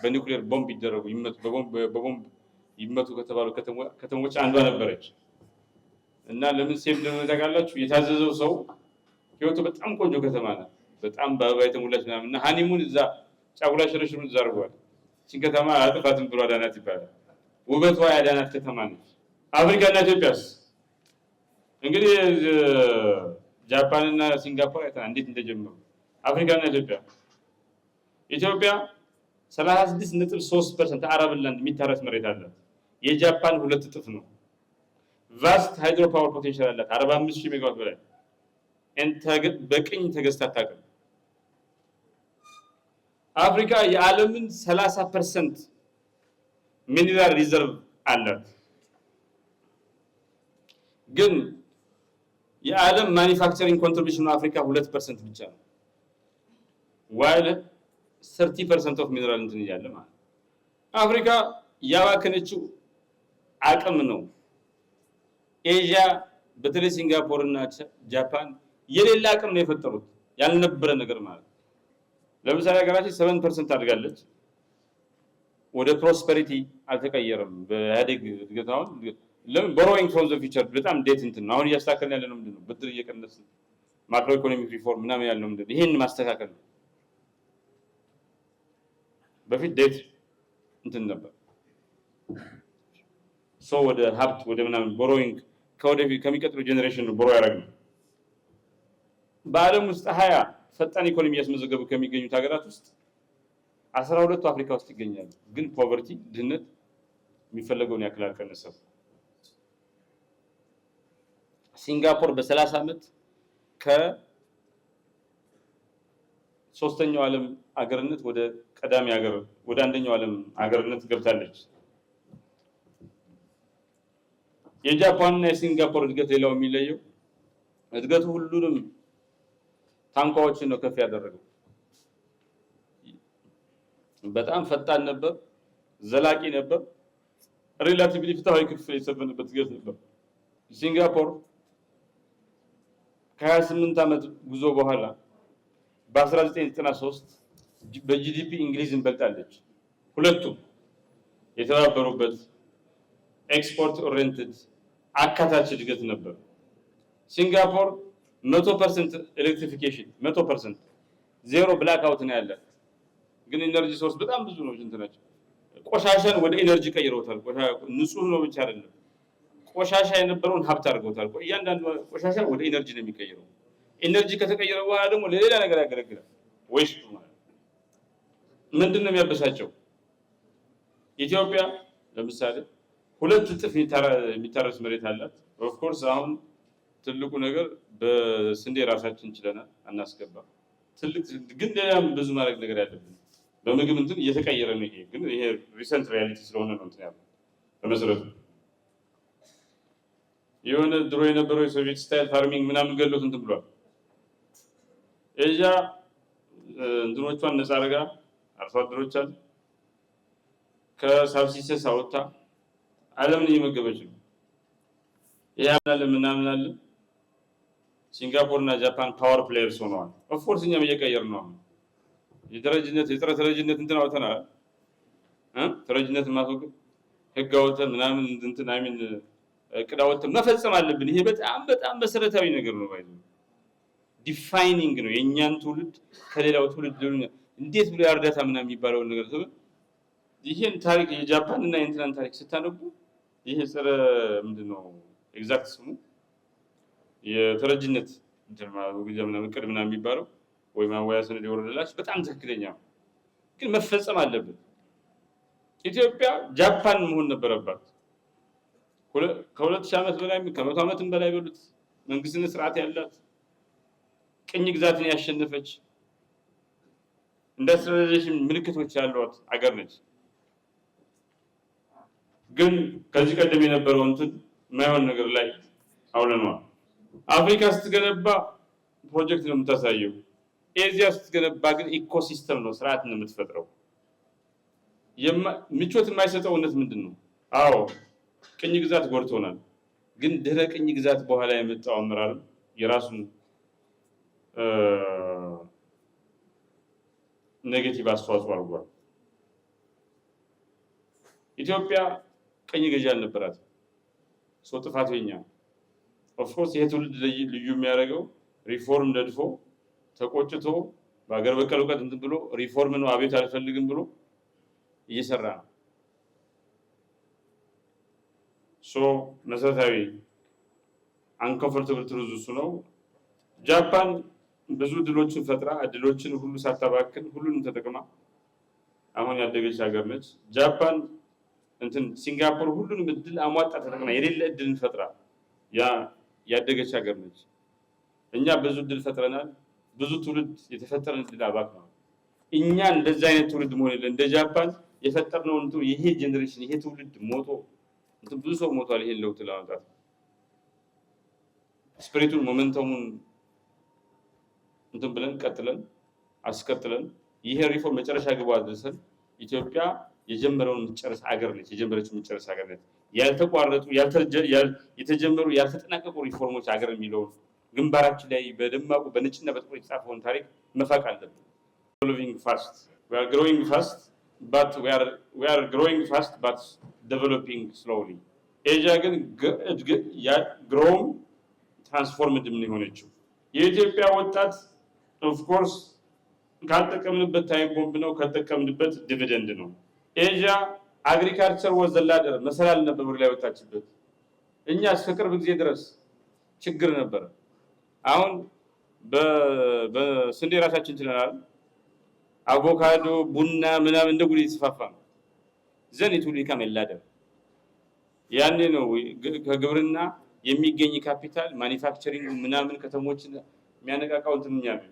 በኒውክሌር ቦምብ ይደረጉ በቦምብ ይመቱ ከተባሉ ከተሞች አንዷ ነበረች እና ለምን ሴፍ እንደሆነ ታውቃላችሁ? የታዘዘው ሰው ኪዮቶ በጣም ቆንጆ ከተማ ናት፣ በጣም በአበባ የተሞላች ምናምን እና ሃኒሙን እዛ ጫጉላ ሽርሽሩን እዛ አድርጓል። እቺን ከተማ አጥፋትም ብሎ አዳናት ይባላል። ውበቷ ያዳናት ከተማ ነች። አፍሪካና ኢትዮጵያስ እንግዲህ ጃፓንና ሲንጋፖር አይተናል እንዴት እንደጀመሩ። አፍሪካና ኢትዮጵያ 36.3% አረብ ላንድ የሚታረስ መሬት አላት። የጃፓን 2 እጥፍ ነው። ቫስት ሃይድሮ ፓወር ፖቴንሻል አላት 45000 ሜጋዋት በላይ በቅኝ ተገዝታ አታውቅም። አፍሪካ የዓለምን 30% ሚኒራል ሪዘርቭ አላት። ግን የዓለም ማኒፋክቸሪንግ ኮንትሪቢዩሽን አፍሪካ 2% ብቻ ነው። while 30% ኦፍ ሚነራል እንትን ይያለ ማለት አፍሪካ ያባከነችው አቅም ነው። ኤዥያ በተለይ ሲንጋፖር እና ጃፓን የሌላ አቅም ነው የፈጠሩት ያልነበረ ነገር ማለት። ለምሳሌ ሀገራችን 7% አድጋለች፣ ወደ ፕሮስፐሪቲ አልተቀየረም። በኢህአዴግ እድገታውን ለምን ቦሮዊንግ ፍሮም ዘ ፊውቸር በጣም ዴት እንትን ነው። አሁን እያስተካከልን ያለ ነው ምንድነው? ብድር እየቀነስን ማክሮ ኢኮኖሚክ ሪፎርም ምናምን ያለው ምንድነው? ይሄን ማስተካከል ነው። በፊት ዴት እንትን ነበር። ወደ ሀብት ወደ ምናምን ቦሮዊንግ ከወደፊት ከሚቀጥለው ጄኔሬሽን ቦሮ ያደርጋል። በዓለም ውስጥ 20 ፈጣን ኢኮኖሚ ያስመዘገቡ ከሚገኙት ሀገራት ውስጥ 12ቱ አፍሪካ ውስጥ ይገኛሉ። ግን ፖቨርቲ ድህነት የሚፈለገውን ያክል አልቀነሰም። ሲንጋፖር በ30 ዓመት ከ3ኛው ዓለም ሀገርነት ወደ ቀዳሚ ሀገር ወደ 1ኛው ዓለም ሀገርነት ገብታለች። የጃፓንና የሲንጋፖር እድገት ሌላው የሚለየው እድገቱ ሁሉንም ታንኳዎችን ነው ከፍ ያደረገው። በጣም ፈጣን ነበር፣ ዘላቂ ነበር፣ ሪላቲቭሊ ፍትሃዊ ክፍል የሰፈነበት እድገት ነበር። ሲንጋፖር ከ28 ዓመት ጉዞ በኋላ በ1993 በጂዲፒ እንግሊዝን በልጣለች። ሁለቱም የተባበሩበት ኤክስፖርት ኦሪየንትድ አካታች እድገት ነበር። ሲንጋፖር 100% ኤሌክትሪፊኬሽን 100% ዜሮ ብላክ አውት ነው ያላት። ግን ኢነርጂ ሶርስ በጣም ብዙ ነው እንትናቸው። ቆሻሻን ወደ ኢነርጂ ቀይረውታል። ንጹህ ነው ብቻ አይደለም፣ ቆሻሻ የነበረውን ሀብት አድርገውታል። እያንዳንዱ ቆሻሻ ወደ ኢነርጂ ነው የሚቀይረው። ኢነርጂ ከተቀየረ በኋላ ደግሞ ለሌላ ነገር ያገለግላል። ዌስት ማለት ምንድነው የሚያበሳጨው? ኢትዮጵያ ለምሳሌ 2 እጥፍ የሚታረስ መሬት አላት። ኦፍ ኮርስ አሁን ትልቁ ነገር በስንዴ ራሳችን እንችለናል አናስገባ። ትልቅ ግን ሌላም ብዙ ማድረግ ነገር ያለብን በምግብ እንትን እየተቀየረ ነው። ይሄ ግን ይሄ ሪሰንት ሪያሊቲ ስለሆነ ነው እንትን ያለው። በመሰረቱ የሆነ ድሮ የነበረው የሶቪየት ስታይል ፋርሚንግ ምናምን ገሎት እንትን ብሏል። ኤዥያ እንትኖቿን ነፃ አድርጋ አርሶ አደሮች አሉ ከሳብሲስተንስ አወጣ ዓለምን እየመገበች ነው። ያምናል ምናምን አለ። ሲንጋፖር እና ጃፓን ፓወር ፕሌየርስ ሆነዋል። ኦፍ ኮርስ እኛም እየቀየር ነው። የተረጅነት የጥረ ተረጅነት እንትን አውጥተናል። ተረጅነት ማስወገድ ህግ አውጥተን ምናምን እንትን አይሚን እቅድ አውጥተን መፈጸም አለብን። ይሄ በጣም በጣም መሰረታዊ ነገር ነው። ባይዘው ዲፋይኒንግ ነው የኛን ትውልድ ከሌላው ትውልድ እንዴት ብሎ ያርዳታ ምናምን የሚባለው ነገር ነው። ይሄን ታሪክ የጃፓን እና የእንትናን ታሪክ ስታነቡ ይሄ ጸረ ምንድነው ኤግዛክት ስሙ የተረጅነት እንትን ማለት ምናምን እቅድ ምናምን የሚባለው ወይ ማወያ ሰነድ የወረደላችሁ በጣም ትክክለኛ ግን መፈጸም አለበት። ኢትዮጵያ ጃፓን መሆን ነበረባት። ከ2000 ዓመት በላይ ከ100 ዓመትም በላይ በሉት መንግስትና ስርዓት ያላት ቅኝ ግዛትን ያሸነፈች ኢንዱስትሪያላይዜሽን ምልክቶች ያሏት አገር ነች። ግን ከዚህ ቀደም የነበረው እንትን ማይሆን ነገር ላይ አውለነዋል። አፍሪካ ስትገነባ ፕሮጀክት ነው የምታሳየው። ኤዚያ ስትገነባ ግን ኢኮሲስተም ነው፣ ስርዓት ነው የምትፈጥረው። ምቾት የማይሰጠው እውነት ምንድነው? አዎ ቅኝ ግዛት ጎድቶናል። ግን ድህረ ቅኝ ግዛት በኋላ የመጣው አመራር የራሱን ኔጌቲቭ አስተዋጽኦ አድርጓል። ኢትዮጵያ ቅኝ ገዢ አልነበራትም። ሰው ጥፋተኛ ኦፍ ኮርስ ይሄ ትውልድ ልዩ የሚያደርገው ሪፎርም ነድፎ ተቆጭቶ በአገር በቀል እውቀት እንትን ብሎ ሪፎርም ነው አቤት አልፈልግም ብሎ እየሰራ ነው። መሰረታዊ አንኮምፎርታብል ትሩዝ እሱ ነው። ጃፓን ብዙ ድሎችን ፈጥራ እድሎችን ሁሉ ሳታባክን ሁሉንም ተጠቅማ አሁን ያደገች ሀገር ነች። ጃፓን እንትን ሲንጋፖር ሁሉንም እድል አሟጣ ተጠቅማ የሌለ እድልን ፈጥራ ያደገች ሀገር ነች። እኛ ብዙ እድል ፈጥረናል። ብዙ ትውልድ የተፈጠረን እድል አባክነዋል። እኛ እንደዛ አይነት ትውልድ መሆን የለ እንደ ጃፓን የፈጠርነው እንትን ይሄ ጄኔሬሽን ይሄ ትውልድ ሞቶ እንትን ብዙ ሰው ሞቷል። ይሄን ለውጥ ለማምጣት ስፒሪቱን ሞመንተሙን እንትን ብለን ቀጥለን አስቀጥለን ይሄ ሪፎርም መጨረሻ ግቡ አድርሰን ኢትዮጵያ የጀመረውን የምትጨርስ ሀገር ነች። የጀመረችው የምትጨርስ ሀገር ነች። ያልተቋረጡ የተጀመሩ ያልተጠናቀቁ ሪፎርሞች ሀገር የሚለውን ግንባራችን ላይ በደማቁ በነጭና በጥቁር የተጻፈውን ታሪክ መፋቅ አለብን። Growing fast. We are growing fast, but we are growing fast, but developing slowly. ኤዥያ ግን ግሮውም ትራንስፎርምድ ምን የሆነችው የኢትዮጵያ ወጣት ኦፍ ኮርስ ካልተጠቀምንበት ታይም ቦምብ ነው፣ ካልተጠቀምንበት ዲቪደንድ ነው። ኤዥያ አግሪካልቸር ወዘላደር መሰላል ነበር ላይ ወጣችበት። እኛ እስከ ቅርብ ጊዜ ድረስ ችግር ነበር። አሁን በስንዴ ራሳችን ችለናል። አቮካዶ፣ ቡና ምናምን እንደ ጉድ የተስፋፋ ነው። ዘን ኢት ዊል ቢካም ላደር። ያኔ ነው ከግብርና የሚገኝ ካፒታል ማኒፋክቸሪንግ ምናምን ከተሞችን የሚያነቃቃው እንትኛ ነው።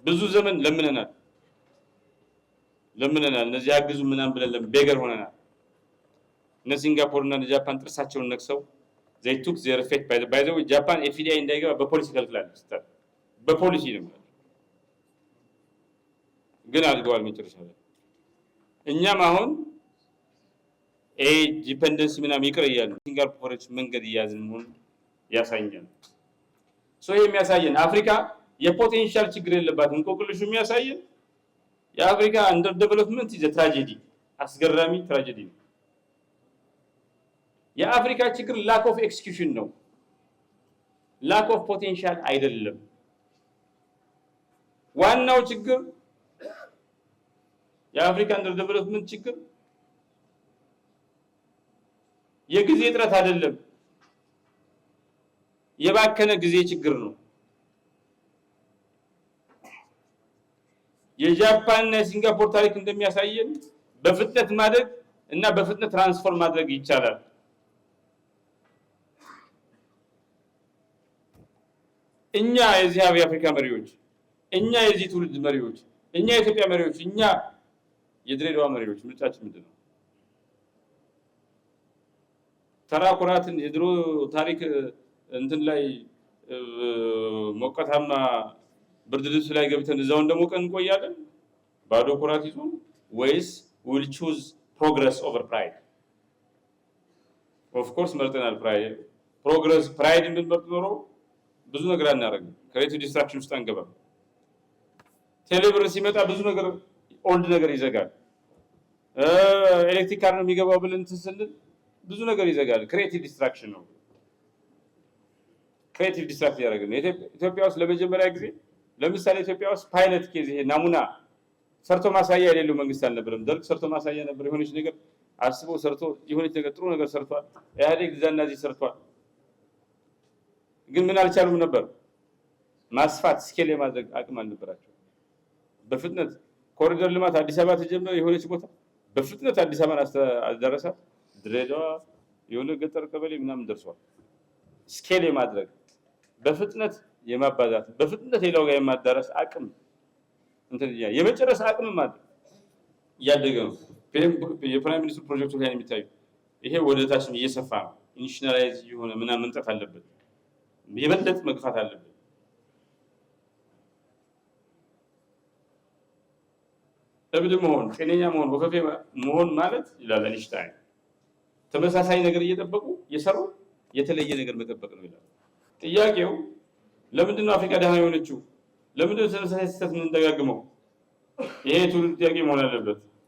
ብዙ ዘመን ለምነናል። እነዚህ ያግዙ ምናምን ብለን ቤገር ሆነናል። እነ ሲንጋፖር እና ጃፓን ጥርሳቸውን ነክሰው they took their fate by the way ጃፓን ኤፍዲአይ እንዳይገባ በፖሊሲ ከልክላለች። በፖሊሲ ነው ግን አድርገዋል መጨረሻ ላይ። እኛም አሁን ዲፔንደንስ ምናምን ይቅር እያሉ ሲንጋፖሮች መንገድ እያዝን መሆን ያሳየናል። ይሄ የሚያሳየን አፍሪካ የፖቴንሻል ችግር የለባትም። እንቆቅልሹ የሚያሳየን የአፍሪካ አንደር ዴቨሎፕመንት ኢዝ ትራጀዲ፣ አስገራሚ ትራጀዲ ነው። የአፍሪካ ችግር ላክ ኦፍ ኤክስኪዩሽን ነው፣ ላክ ኦፍ ፖቴንሻል አይደለም። ዋናው ችግር የአፍሪካ አንደር ዴቨሎፕመንት ችግር የጊዜ እጥረት አይደለም፣ የባከነ ጊዜ ችግር ነው። የጃፓን እና የሲንጋፖር ታሪክ እንደሚያሳየን በፍጥነት ማደግ እና በፍጥነት ትራንስፎርም ማድረግ ይቻላል። እኛ የዚህ የአፍሪካ መሪዎች፣ እኛ የዚህ ትውልድ መሪዎች፣ እኛ የኢትዮጵያ መሪዎች፣ እኛ የድሬዳዋ መሪዎች ምርጫችን ምንድን ነው? ተራ ኩራትን የድሮ ታሪክ እንትን ላይ ሞቀታማ ብርድ ልብስ ላይ ገብተን እዛው እንደሞቀን እንቆያለን ባዶ ኩራት ይዞ ወይስ ዊል ቹዝ ፕሮግረስ ኦቨር ፕራይድ? ኦፍ ኮርስ መርጠናል ፕሮግረስ። ፕራይድ ብንመርጥ ኖሮ ብዙ ነገር አናደርግም። ክሬቲቭ ዲስትራክሽን ውስጥ አንገባም። ቴሌብር ሲመጣ ብዙ ነገር ኦልድ ነገር ይዘጋል። ኤሌክትሪክ ካር ነው የሚገባው ብለን ስንል ብዙ ነገር ይዘጋል። ክሬቲቭ ዲስትራክሽን ነው። ክሬቲቭ ዲስትራክት ያደረግን ኢትዮጵያ ውስጥ ለመጀመሪያ ጊዜ ለምሳሌ ኢትዮጵያ ውስጥ ፓይለት ኬዝ ይሄ ናሙና ሰርቶ ማሳያ የሌለው መንግስት አልነበረም። ደርግ ሰርቶ ማሳያ ነበር። የሆነች ነገር አስቦ ሰርቶ የሆነች ነገር ጥሩ ነገር ሰርቷል። ኢህአዴግ እዛና እዚህ ሰርቷል። ግን ምን አልቻሉም ነበር? ማስፋት ስኬል የማድረግ አቅም አልነበራቸው። በፍጥነት ኮሪደር ልማት አዲስ አበባ ተጀመረ። የሆነች ቦታ በፍጥነት አዲስ አበባን አስደረሳት። ድሬዳዋ የሆነ ገጠር ቀበሌ ምናምን ደርሷል። ስኬል የማድረግ በፍጥነት የማባዛት በፍጥነት ሌላው ጋር የማዳረስ አቅም እንትን የመጨረስ አቅም ማለት እያደገ ነው። የፕራይም ሚኒስትር ፕሮጀክቶች ላይ የሚታዩ ይሄ ወደ ታች እየሰፋ ነው። ኢኒሺያላይዝ የሆነ ምናምን መምጣት አለበት። የበለጠ መግፋት አለበት። እብድ መሆን፣ ጤነኛ መሆን፣ ወፈፌ መሆን ማለት ይላል አይንሽታይን ተመሳሳይ ነገር እየጠበቁ የሰሩ የተለየ ነገር መጠበቅ ነው ይላል። ጥያቄው ለምንድን ነው አፍሪካ ደሃ የሆነችው? ለምንድን ነው ተመሳሳይ ስህተት የምንደጋግመው? ይሄ ትውልድ ጥያቄ መሆን አለበት።